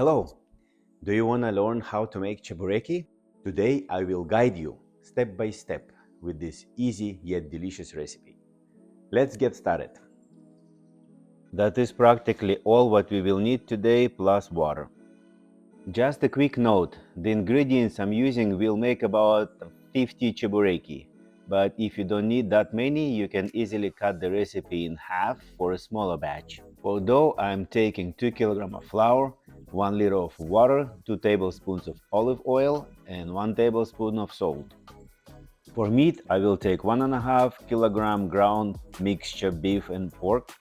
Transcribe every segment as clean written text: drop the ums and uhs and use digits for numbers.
Hello! Do you want to learn how to make chebureki? Today I will guide you step by step with this easy yet delicious recipe. Let's get started. That is practically all what we will need today plus water. Just a quick note, the ingredients I'm using will make about 50 chebureki, but if you don't need that many, you can easily cut the recipe in half for a smaller batch. For dough, I'm taking 2 kg of flour, 1 liter of water, 2 tablespoons of olive oil, and 1 tablespoon of salt. For meat, I will take 1.5 kg ground mixture beef and pork,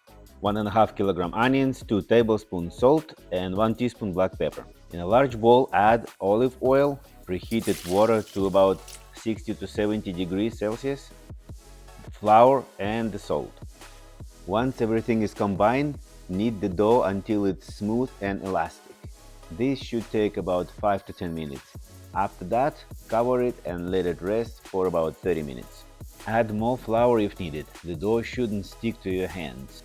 1.5 kg onions, 2 tablespoons salt, and 1 teaspoon black pepper. In a large bowl, add olive oil, preheated water to about 60 to 70 degrees Celsius, the flour, and the salt. Once everything is combined, knead the dough until it's smooth and elastic. This should take about 5 to 10 minutes. After that, cover it and let it rest for about 30 minutes. Add more flour if needed. The dough shouldn't stick to your hands.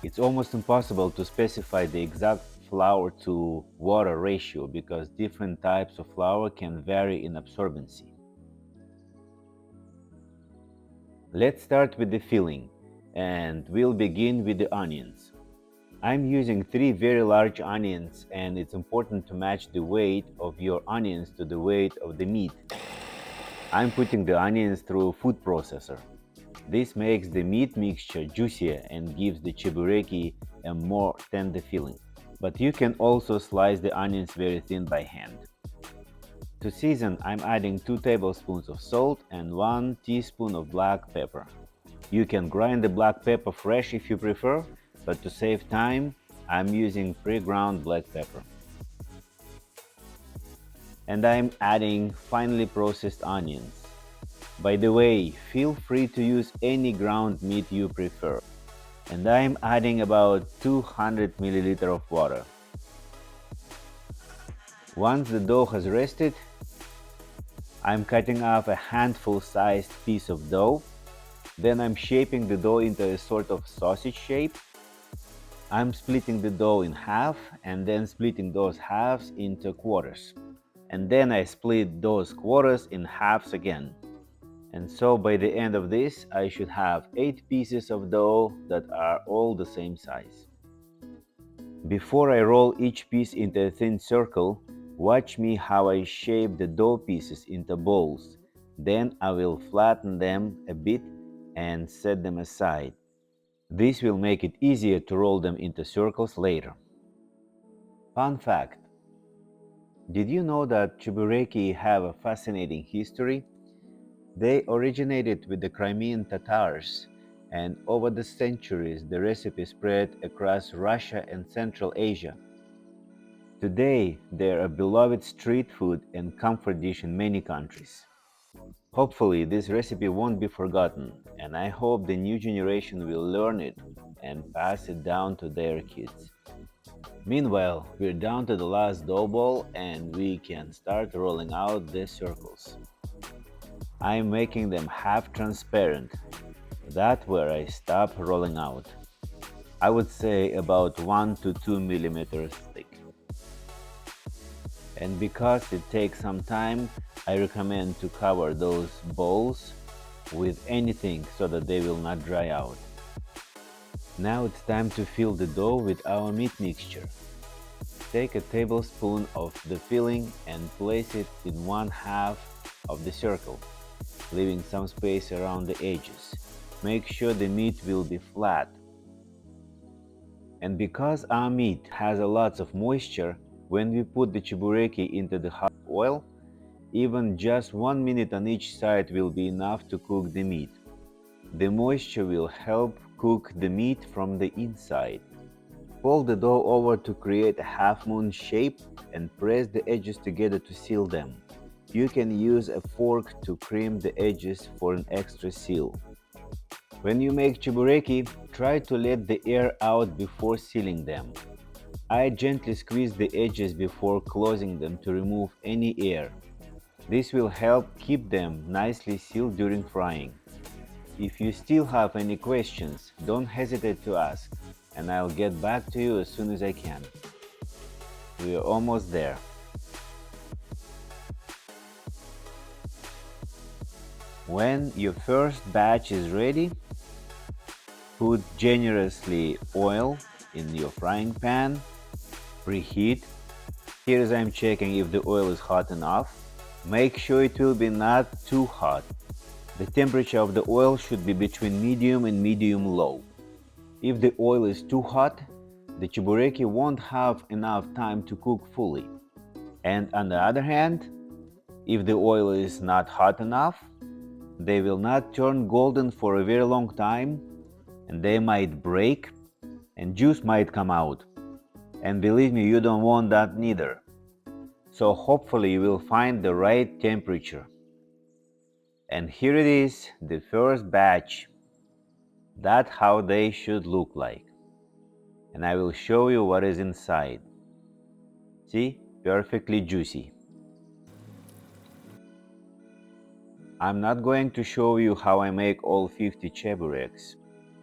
It's almost impossible to specify the exact flour to water ratio because different types of flour can vary in absorbency. Let's start with the filling, and we'll begin with the onions. I'm using 3 very large onions, and it's important to match the weight of your onions to the weight of the meat. I'm putting the onions through a food processor. This makes the meat mixture juicier and gives the chebureki a more tender feeling. But you can also slice the onions very thin by hand. To season, I'm adding 2 tablespoons of salt and 1 teaspoon of black pepper. You can grind the black pepper fresh if you prefer, but to save time, I'm using pre-ground black pepper. And I'm adding finely processed onions. By the way, feel free to use any ground meat you prefer. And I'm adding about 200 ml of water. Once the dough has rested, I'm cutting off a handful-sized piece of dough. Then I'm shaping the dough into a sort of sausage shape. I'm splitting the dough in half and then splitting those halves into quarters. And then I split those quarters in halves again. And so by the end of this, I should have 8 pieces of dough that are all the same size. Before I roll each piece into a thin circle, watch me how I shape the dough pieces into balls. Then I will flatten them a bit and set them aside. This will make it easier to roll them into circles later. Fun fact: did you know that chebureki have a fascinating history? They originated with the Crimean Tatars, and over the centuries the recipe spread across Russia and Central Asia. Today, they're a beloved street food and comfort dish in many countries. Hopefully, this recipe won't be forgotten, and I hope the new generation will learn it and pass it down to their kids. Meanwhile, we're down to the last dough ball and we can start rolling out the circles. I'm making them half transparent. That's where I stop rolling out. I would say about 1 to 2 millimeters thick. And because it takes some time, I recommend to cover those balls with anything so that they will not dry out. Now it's time to fill the dough with our meat mixture. Take a tablespoon of the filling and place it in one half of the circle, leaving some space around the edges. Make sure the meat will be flat. And because our meat has a lot of moisture, when we put the chebureki into the hot oil, even just 1 minute on each side will be enough to cook the meat. The moisture will help cook the meat from the inside. Fold the dough over to create a half-moon shape and press the edges together to seal them. You can use a fork to crimp the edges for an extra seal. When you make chebureki, try to let the air out before sealing them. I gently squeeze the edges before closing them to remove any air. This will help keep them nicely sealed during frying. If you still have any questions, don't hesitate to ask, and I'll get back to you as soon as I can. We're almost there. When your first batch is ready, put generously oil in your frying pan, preheat. Here I'm checking if the oil is hot enough. Make sure it will be not too hot. The temperature of the oil should be between medium and medium-low. If the oil is too hot, the chebureki won't have enough time to cook fully. And on the other hand, if the oil is not hot enough, they will not turn golden for a very long time, and they might break and juice might come out. And believe me, you don't want that neither. So hopefully you will find the right temperature. And here it is, the first batch. That's how they should look like. And I will show you what is inside. See? Perfectly juicy. I'm not going to show you how I make all 50 chebureks.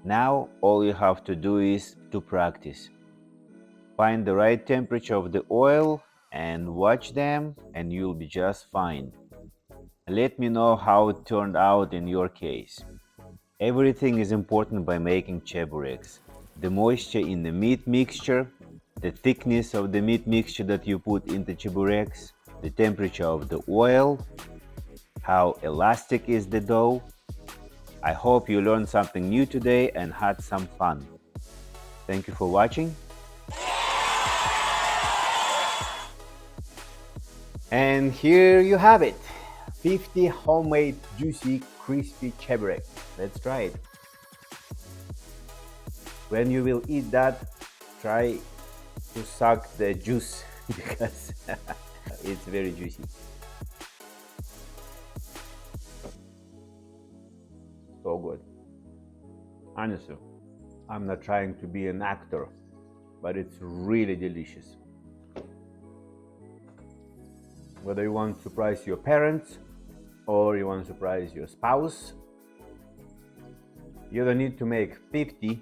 Now all you have to do is to practice. Find the right temperature of the oil and watch them, and you'll be just fine. Let me know how it turned out in your case. Everything is important by making chebureks. The moisture in the meat mixture, the thickness of the meat mixture that you put in the chebureks, the temperature of the oil, how elastic is the dough. I hope you learned something new today and had some fun. Thank you for watching. And here you have it, 50 homemade juicy crispy cheburek. Let's try it. When you will eat that, try to suck the juice because it's very juicy. So good. Honestly, I'm not trying to be an actor, but it's really delicious. Whether you want to surprise your parents or you want to surprise your spouse, you don't need to make 50,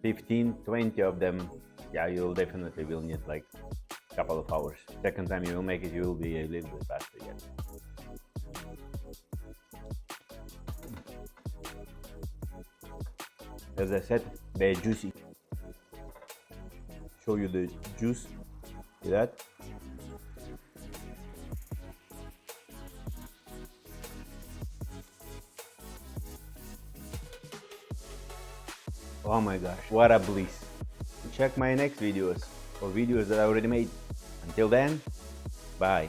15, 20 of them. Yeah, you'll definitely will need like a couple of hours. Second time you will make it, you will be a little bit faster again. As I said, they're juicy. Show you the juice. See that? Oh my gosh, what a bliss. Check my next videos or videos that I already made. Until then, bye.